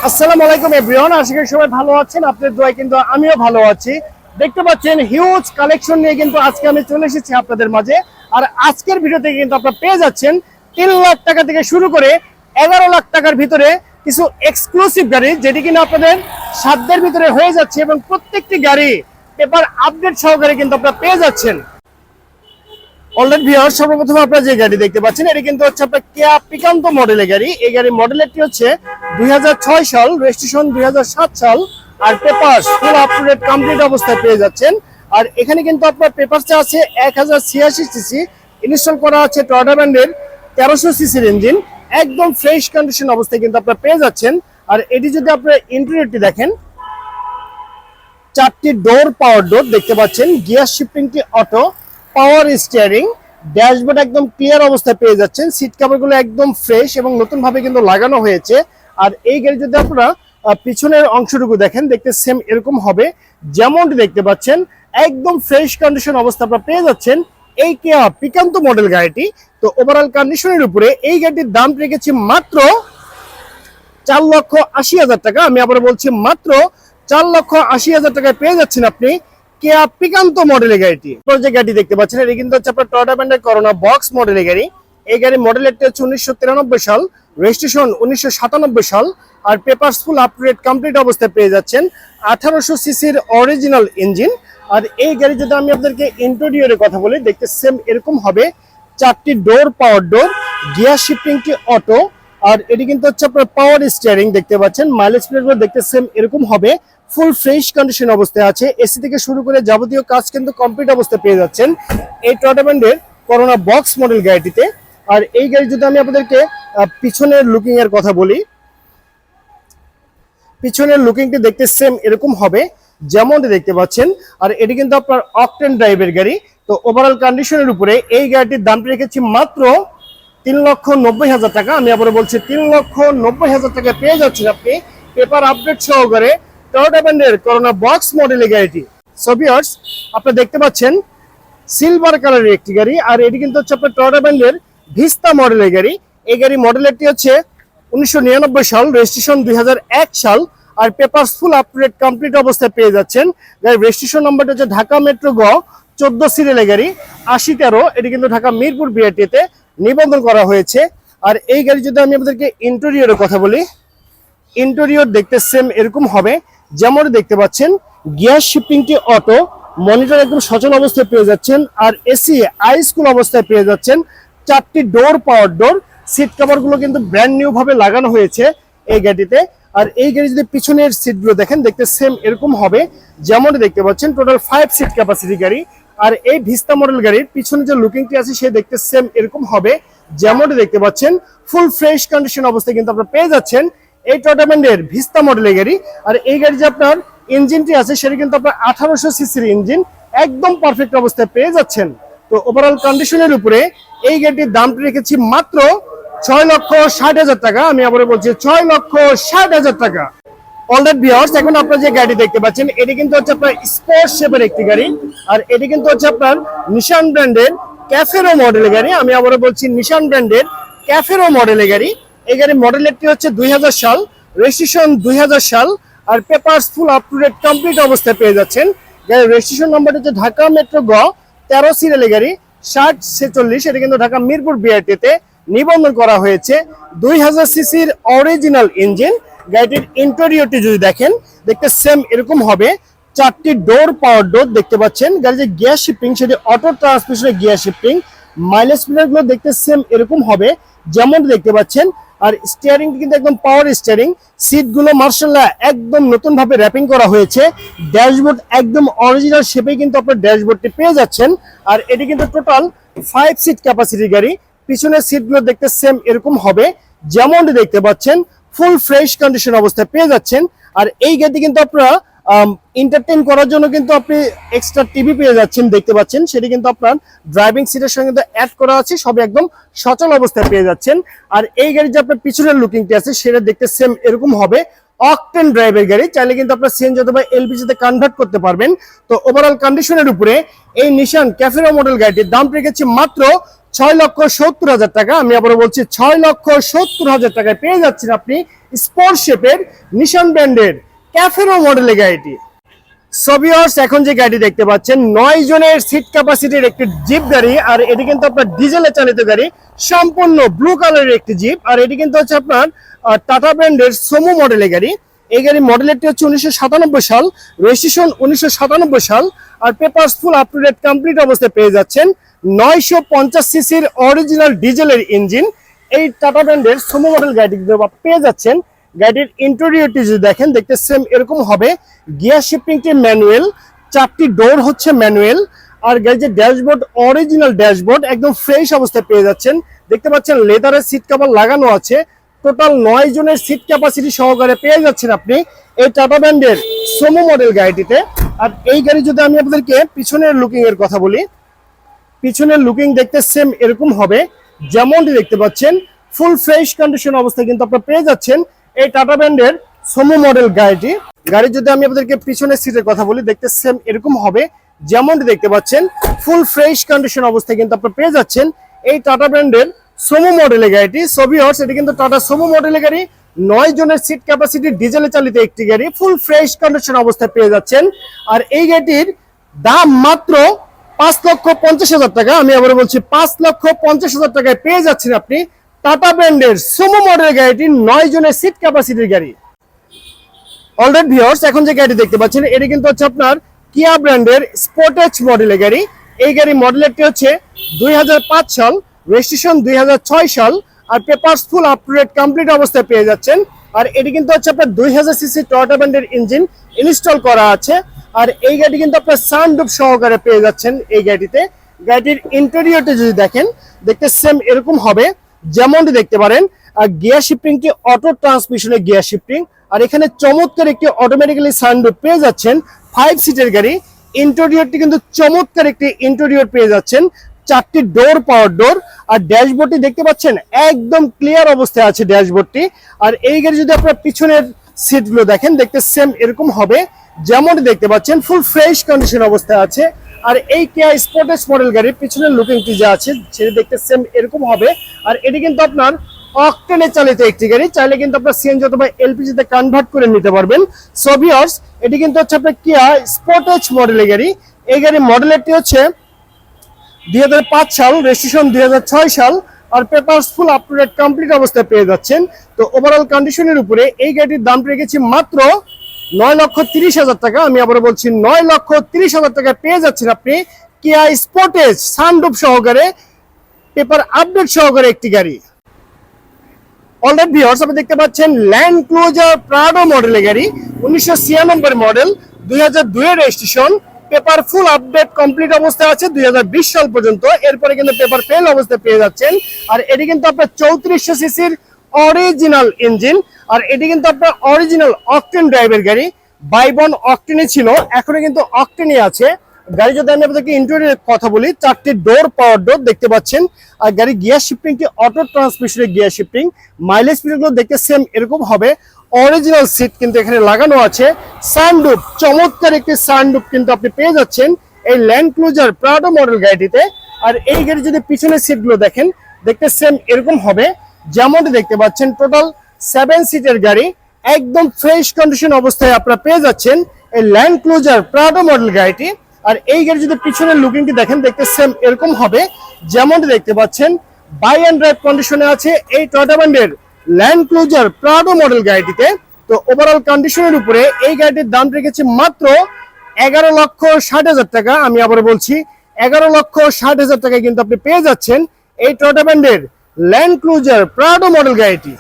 আসসালামু আলাইকুম এভরিওয়ান, আশা করি সবাই ভালো আছেন। আপনাদের দোয়ায় কিন্তু আমিও ভালো আছি। দেখতে পাচ্ছেন হিউজ কালেকশন নিয়ে কিন্তু আজকে আমি চলে এসেছি আপনাদের মাঝে। আর আজকের ভিডিওতে কিন্তু আপনারা পেয়ে যাচ্ছেন 3 লাখ টাকা থেকে শুরু করে 11 লাখ টাকার ভিতরে কিছু এক্সক্লুসিভ গাড়ি, যেটি কিনা আপনাদের সাধ্যের ভিতরে হয়ে যাচ্ছে এবং প্রত্যেকটি গাড়ি পেপার আপডেট সহকারে কিন্তু আপনারা পেয়ে যাচ্ছেন। অলরেডি ভিউয়ার, সর্বপ্রথম আপনারা যে গাড়ি দেখতে পাচ্ছেন এটি কিন্তু হচ্ছে আপনার কিয়া পিকান্তো মডেলের গাড়ি। এই গাড়ির মডেলটি হচ্ছে 2006 সাল, রেজিস্ট্রেশন 2007 সাল, আর papers full up to date complete অবস্থায় পেয়ে যাচ্ছেন। আর এখানে কিন্তু আপনার পেপারসে আছে 1086 সিসি, ইনস্টল করা আছে টয়োটা ব্র্যান্ডের 1300 সিসির ইঞ্জিন, একদম ফ্রেশ কন্ডিশন অবস্থায় কিন্তু আপনারা পেয়ে যাচ্ছেন। আর এটি যদি আপনারা ইন্টেরিয়রটি দেখেন, 4টি ডোর পাওয়ার ডোর দেখতে পাচ্ছেন, গিয়ার শিফটিংটি অটো, পাওয়ার স্টিয়ারিং, ড্যাশবোর্ড একদম ক্লিয়ার অবস্থায় পেয়ে যাচ্ছেন। সিট কভারগুলো একদম ফ্রেশ এবং নতুন ভাবে কিন্তু লাগানো হয়েছে। আর এই গাড়ি যদি আপনারা পিছনের অংশটুকু দেখেন, দেখতে সেম এরকম হবে যেমনটি দেখতে পাচ্ছেন, একদম ফ্রেশ কন্ডিশন অবস্থা আপনারা পেয়ে যাচ্ছেন এই কিয়া পিকান্তো মডেল গাড়িটি। তো ওভারঅল কন্ডিশনের উপরে এই গাড়িটির দাম রেখেছি মাত্র 4,80,000 টাকা। আমি আবার বলছি মাত্র 4,80,000 টাকায় পেয়ে যাচ্ছেন আপনি কিয়া পিকান্তো মডেলের গাড়িটি। যে গাড়ি দেখতে পাচ্ছেন এটি কিন্তু হচ্ছে আপনার টয়োটা ব্র্যান্ডের করোনা বক্স মডেলের গাড়ি। এই গাড়ির মডেলটি হচ্ছে 1993 সাল, রেজিস্ট্রেশন 1997 সাল, আর papers full up to date complete অবস্থায় পেয়ে যাচ্ছেন। 1800 সিসির অরিজিনাল ইঞ্জিন। আর এই গাড়ি যদি আমি আপনাদেরকে ইন্টেরিয়রের কথা বলি, দেখতে সেম এরকম হবে, 4টি ডোর পাওয়ার ডোর, গিয়ার শিফটিংটি অটো, আর এটি কিন্তু হচ্ছে আপনার পাওয়ার স্টিয়ারিং দেখতে পাচ্ছেন। মাইলেজ প্লেটগুলো দেখতে সেম এরকম হবে, ফুল ফ্রেশ কন্ডিশন অবস্থায় আছে। এসি থেকে শুরু করে যাবতীয় কাজ কিন্তু কমপ্লিট অবস্থায় পেয়ে যাচ্ছেন এই টয়োটা ব্র্যান্ডের করোনা বক্স মডেল গাড়িটিতে। আর এই গাড়ি যদি আমি আপনাদেরকে পিছনের লুকিং এর কথা বলি, পিছনের লুকিংটি দেখতে সেম এরকম হবে যেমনটি দেখতে পাচ্ছেন। আর এটি কিন্তু আপনার অকটেন ড্রাইভের গাড়ি। তো ওভারঅল কন্ডিশনের উপরে এই গাড়িটির দামটি রেখেছি মাত্র 3,90,000 টাকা। আমি আবার বলছি 3,90,000 টাকা পেয়ে যাচ্ছেন আপনি পেপার আপডেট সহকারে টয়োটা ব্র্যান্ডের করোনা বক্স মডেলের গাড়িটি। সো ভিউয়ার্স, আপনারা দেখতে পাচ্ছেন সিলভার কালারের একটি গাড়ি। আর এটি কিন্তু হচ্ছে আপনার টয়োটা ব্র্যান্ডের ভিস্তা মডেলের গাড়ি। এই গাড়ি মডেলটি হচ্ছে 1999 সাল, রেজিস্ট্রেশন 2001 সাল, আর papers full up to date complete অবস্থায় পেয়ে যাচ্ছেন। গাড়ির রেজিস্ট্রেশন নাম্বারটা হচ্ছে ঢাকা মেট্রো গ 14 সিরিয়ালের গাড়ি 8013। এটি কিন্তু ঢাকা মিরপুর বিআরটিতে নিবন্ধন করা হয়েছে। আর এই গাড়ি যদি আমি আপনাদেরকে ইন্টেরিয়রের কথা বলি, ইন্টেরিয়র দেখতে সেম এরকম হবে যেমন দেখতে পাচ্ছেন। গিয়ার শিফটিংটি অটো, মনিটর একদম সচল অবস্থায় পেয়ে যাচ্ছেন, আর এসি আইসকুল অবস্থায় পেয়ে যাচ্ছেন। 4টি ডোর পাওয়ার ডোর, সিট কভার গুলো কিন্তু ব্র্যান্ড নিউ ভাবে লাগানো হয়েছে এই গাড়িতে। আর এই গাড়ি যদি পিছনের সিটগুলো দেখেন, দেখতে সেম এরকম হবে যেমন দেখতে পাচ্ছেন। টোটাল 5 সিট ক্যাপাসিটি গাড়ি। আর এই ভিস্তা মডেল গাড়ির পিছনে যে লুকিংটি আছে সে দেখতে সেম এরকম হবে যেমনটি দেখতে পাচ্ছেন। ফুল ফ্রেশ কন্ডিশন অবস্থায় কিন্তু আপনারা পেয়ে যাচ্ছেন এই টয়োটা ব্র্যান্ডের ভিস্তা মডেলের গাড়ি। আর এই গাড়ি যে আপনার ইঞ্জিনটি আছে সেটা কিন্তু আপনার 1800 সিসির ইঞ্জিন, একদম পারফেক্ট অবস্থায় পেয়ে যাচ্ছেন। তো ওভারঅল কন্ডিশনের উপরে এই গাড়িটির দামটি রেখেছি মাত্র 6,60,000 টাকা। আমি আবার বলছি 6,60,000 টাকা। অলরেডি ভিউয়ার্স, এখন আপনারা যে গাড়ি দেখতে পাচ্ছেন এটি কিন্তু হচ্ছে আপনার স্পোর্টস শেপের একটি গাড়ি। আর এটি কিন্তু হচ্ছে আপনার নিশান ব্র্যান্ডের ক্যাফেরো মডেলের গাড়ি। আমি আবার বলছি নিশান ব্র্যান্ডের ক্যাফেরো মডেলের গাড়ি। এই গাড়ির মডেলটি হচ্ছে 2000 সাল, রেজিস্ট্রেশন 2000 সাল, আর papers full up to date complete অবস্থায় পেয়ে যাচ্ছেন। গাড়ির রেজিস্ট্রেশন নাম্বারটা হচ্ছে ঢাকা মেট্রো গ 13 সিরিয়ালের গাড়ি 6046। এটা কিন্তু ঢাকা মিরপুর বিআরটিতে নিবন্ধন করা হয়েছে। 2000 সিসির অরিজিনাল ইঞ্জিন। গাড়িটির ইন্টেরিয়রটি যদি দেখেন, দেখতে সেম এরকম হবে, 4টি ডোর পাওয়ার ডোর দেখতে পাচ্ছেন। গাড়ির যে গিয়ার শিফটিং সেটি অটো ট্রান্সমিশনের গিয়ার শিফটিং। মাইলেজ প্লেটগুলো দেখতে সেম এরকম হবে যেমন দেখতে পাচ্ছেন। আর স্টিয়ারিংটি কিন্তু একদম পাওয়ার স্টিয়ারিং। সিটগুলো মার্শাল্লাহ একদম নতুন ভাবে র্যাপিং করা হয়েছে। ড্যাশবোর্ড একদম অরিজিনাল শেপে কিন্তু আপনার ড্যাশবোর্ডটি পেয়ে যাচ্ছেন। আর এটি কিন্তু টোটাল 5 সিট ক্যাপাসিটির গাড়ি। পিছনের সিটগুলো দেখতে সেম এরকম হবে যেমনটি দেখতে পাচ্ছেন, ফুল ফ্রেশ কন্ডিশন অবস্থায় পেয়ে যাচ্ছেন। আর এই গাড়িটি কিন্তু আপনারা এন্টারটেইন করার জন্য কিন্তু আপনি এক্সট্রা টিভি পেয়ে যাচ্ছেন দেখতে পাচ্ছেন। সেটি কিন্তু আপনার ড্রাইভিং সিটের সঙ্গে কিন্তু অ্যাড করা আছে, সব একদম সচল অবস্থায় পেয়ে যাচ্ছেন। আর এই গাড়ি যে আপনার পিছনের লুকিংটি আছে সেটা দেখতে সেম এরকম হবে, অকটেন ড্রাইভের গাড়ি। চাইলে কিন্তু আপনার সিএনজি অথবা এলপিজি তে কনভার্ট করতে পারবেন। তো ওভারঅল কন্ডিশনের উপরে এই নিশান ক্যাফেরো মডেল গাড়িটির দাম রেখেছি মাত্র 6,70,000 টাকা। আমি আবার বলছি 6,70,000 টাকায় পেয়ে যাচ্ছেন আপনি স্পোর্ট শেপের নিশান ব্র্যান্ডের ক্যাফেরো মডেলের গাড়িটি। সো ভিউয়ার্স, এখন যে গাড়ি দেখতে পাচ্ছেন 9 জনের সিট ক্যাপাসিটির একটি জিপ গাড়ি, আর এটি কিন্তু আপনার ডিজেলে চালিত গাড়ি, সম্পূর্ণ ব্লু কালারের একটি জিপ। আর এটি কিন্তু হচ্ছে আপনার টাটা ব্র্যান্ডের সোমো মডেলের গাড়ি। এই গাড়ি মডেলেরটি হচ্ছে 1997 সাল, রেজিস্ট্রেশন 1997 সাল, আর papers full up to date complete অবস্থায় পেয়ে যাচ্ছেন। 950 সিসির অরিজিনাল ডিজেলের ইঞ্জিন এই টাটা ব্র্যান্ডের সোমো মডেল গাড়িটি পেয়ে যাচ্ছেন। গাড়ির ইন্টেরিয়রটি যদি দেখেন, দেখতে সেম এরকম হবে। গিয়ার শিফটিংটি ম্যানুয়াল, 4টি ডোর হচ্ছে ম্যানুয়াল, আর গাড়ির যে ড্যাশবোর্ড অরিজিনাল ড্যাশবোর্ড একদম ফ্রেশ অবস্থায় পেয়ে যাচ্ছেন। দেখতে পাচ্ছেন লেদারের সিট কভার লাগানো আছে। টোটাল 9 জনের সিট ক্যাপাসিটি সহকারে পেয়ে যাচ্ছেন আপনি এই টাটা ব্র্যান্ডের সোমো মডেল গাড়িটিতে। আর এই গাড়ি যদি আমি আপনাদেরকে পিছনের লুকিং এর কথা বলি, পিছনের লুকিং দেখতে সেম এরকম হবে। যেমনটি দেখতে পাচ্ছেন ফুল ফ্রেশ কন্ডিশন অবস্থায় কিন্তু আপনারা পেয়ে যাচ্ছেন এই টাটা ব্র্যান্ডের সোমো মডেল গাড়িটি। গাড়ি যদি আমি আপনাদেরকে পিছনের সিটের কথা বলি, দেখতে সেম এরকম হবে। যেমনটি দেখতে পাচ্ছেন ফুল ফ্রেশ কন্ডিশন অবস্থায় কিন্তু আপনারা পেয়ে যাচ্ছেন এই টাটা ব্র্যান্ডের সোমো মডেলের গাড়িটি। সো ভিউয়ার্স, এটি কিন্তু টাটা সোমো মডেলের গাড়ি, 9 জনের সিট ক্যাপাসিটি, ডিজেলে চালিত একটি গাড়ি, ফুল ফ্রেশ কন্ডিশন অবস্থায় পেয়ে যাচ্ছেন। আর এই গাড়িটির দাম মাত্র 5,50,000 টাকা। আমি আবার বলছি 5,50,000 টাকায় পেয়ে যাচ্ছেন আপনি টাটা ব্র্যান্ডের সোমো মডেল গাড়িটি, 9 জনের সিট ক্যাপাসিটির গাড়ি। অলরাইট ভিউয়ার্স, এখন যে গাড়ি দেখতে পাচ্ছেন এটি কিন্তু হচ্ছে আপনার কিয়া ব্র্যান্ডের স্পোর্টেজ মডেলের গাড়ি। এই গাড়ি মডেলেরটি হচ্ছে 2005 সাল, রেজিস্ট্রেশন 2006 সাল, আর papers full up to date complete অবস্থায় পেয়ে যাচ্ছেন। আর এটি কিন্তু হচ্ছে আপনার 2000 সিসি টয়োটা ব্র্যান্ডের ইঞ্জিন ইনস্টল করা আছে। আর এই গাড়ি কিন্তু আপনার সানরুফ সহকারে পেয়ে যাচ্ছেন এই গাড়িতে। গাড়িটির ইন্টেরিয়রটি যদি দেখেন, দেখতে সেম এরকম হবে। যেমনটি দেখতে পারেন গিয়ার শিফটিংটি অটো ট্রান্সমিশনের গিয়ার শিফটিং, আর এখানে চমৎকার একটি অটোমেটিক্যালি সানরুফ পেয়ে যাচ্ছেন। 5 সিটের গাড়ি, ইন্টেরিয়রটি কিন্তু চমৎকার একটি ইন্টেরিয়র পেয়ে যাচ্ছেন। 4টি ডোর পাওয়ার ডোর, আর ড্যাশবোর্ডটি দেখতে পাচ্ছেন একদম ক্লিয়ার অবস্থায় আছে ড্যাশবোর্ডটি। আর এই গাড়ি যদি আপনার পিছনের সিটগুলো দেখেন, দেখতে সেম এরকম হবে। যেমনটি দেখতে পাচ্ছেন ফুল ফ্রেশ কন্ডিশন অবস্থায় আছে। আর এই কিয়া স্পোর্টেজ মডেল গাড়ির পিছনের লুকিংটি যা আছে সেটা দেখতে সেম এরকম হবে। আর এটি কিন্তু আপনার অকটেনে চালিত একটি গাড়ি, চাইলে কিন্তু আপনার সিএনজি অথবা এলপিজি তে কনভার্ট করে নিতে পারবেন। সো ভিউয়ার্স, এটি কিন্তু হচ্ছে আপনার কিয়া স্পোর্টেজ মডেলের গাড়ি। এই গাড়ির মডেলেরটি হচ্ছে 2005 সাল, রেজিস্ট্রেশন 2006 সাল, আর papers full up to date complete অবস্থায় পেয়ে যাচ্ছেন। তো ওভারঅল কন্ডিশনের উপরে এই গাড়িটির দাম রেখেছি মাত্র 9,30,000 টাকা। আমি আবার বলছি 9,30,000 টাকায় পেয়ে যাচ্ছেন আপনি কিয়া স্পোর্টেজ সানরুফ সহকারে, পেপার আপডেট সহকারে একটি গাড়ি। অলরাইট ভিউয়ার্স, আপনি দেখতে পাচ্ছেন ল্যান্ড ক্রুজার প্রাডো মডেলের গাড়ি, 1996 মডেল, 2002 এর registration, paper full update complete অবস্থায় আছে 2020 সাল পর্যন্ত। এরপরে কিন্তু পেপার ফেল অবস্থায় পেয়ে যাচ্ছেন। আর এটি কিন্তু আপনার 3400 সিসির অরিজিনাল ইঞ্জিন, আর এটি কিন্তু আপনার অরিজিনাল অকটেন ড্রাইভের গাড়ি। বাইবন অকটেনে ছিল, এখনো কিন্তু অকটেনে আছে। গাড়ি যদি আমি আপনাদেরকে ইন্টেরিয়রের কথা বলি, 4টি ডোর পাওয়ার ডোর দেখতে পাচ্ছেন। আর গাড়ি গিয়ার শিফটিংটি অটো ট্রান্সমিশনের গিয়ার শিফটিং। মাইলেজ পিরিয়ডগুলো দেখতে সেম এরকম হবে। অরিজিনাল সিট কিন্তু এখানে লাগানো আছে। সানরুফ, চমৎকার একটি সানরুফ কিন্তু আপনি পেয়ে যাচ্ছেন এই ল্যান্ড ক্রুজার প্রাডো মডেল গাড়িটিতে। আর এই গাড়ি যদি পিছনের সিটগুলো দেখেন, দেখতে সেম এরকম হবে। যেমনটি দেখতে পাচ্ছেন টোটাল 7 সিটের গাড়ি, একদম ফ্রেশ কন্ডিশন অবস্থায় আপনারা পেয়ে যাচ্ছেন এই ল্যান্ড ক্রুজার প্রাডো মডেল গাড়িটি। আর এই গাড়ি যদি পিছনের লুকিংটি দেখেন, দেখতে সেম এরকম হবে। যেমনটি দেখতে পাচ্ছেন বাই অ্যান্ড ড্রাইভ কন্ডিশনে আছে এই টয়োটা ব্র্যান্ডের ল্যান্ড ক্রুজার প্রাডো মডেল গাড়িটিতে। তো ওভারঅল কন্ডিশনের উপরে এই গাড়িটির দাম রেখেছে মাত্র 11,60,000 টাকা। আমি আবার বলছি 11,60,000 টাকায় কিন্তু আপনি পেয়ে যাচ্ছেন এই টয়োটা ব্র্যান্ডের ল্যান্ড ক্রুজার প্রাডো মডেল গাড়িটি।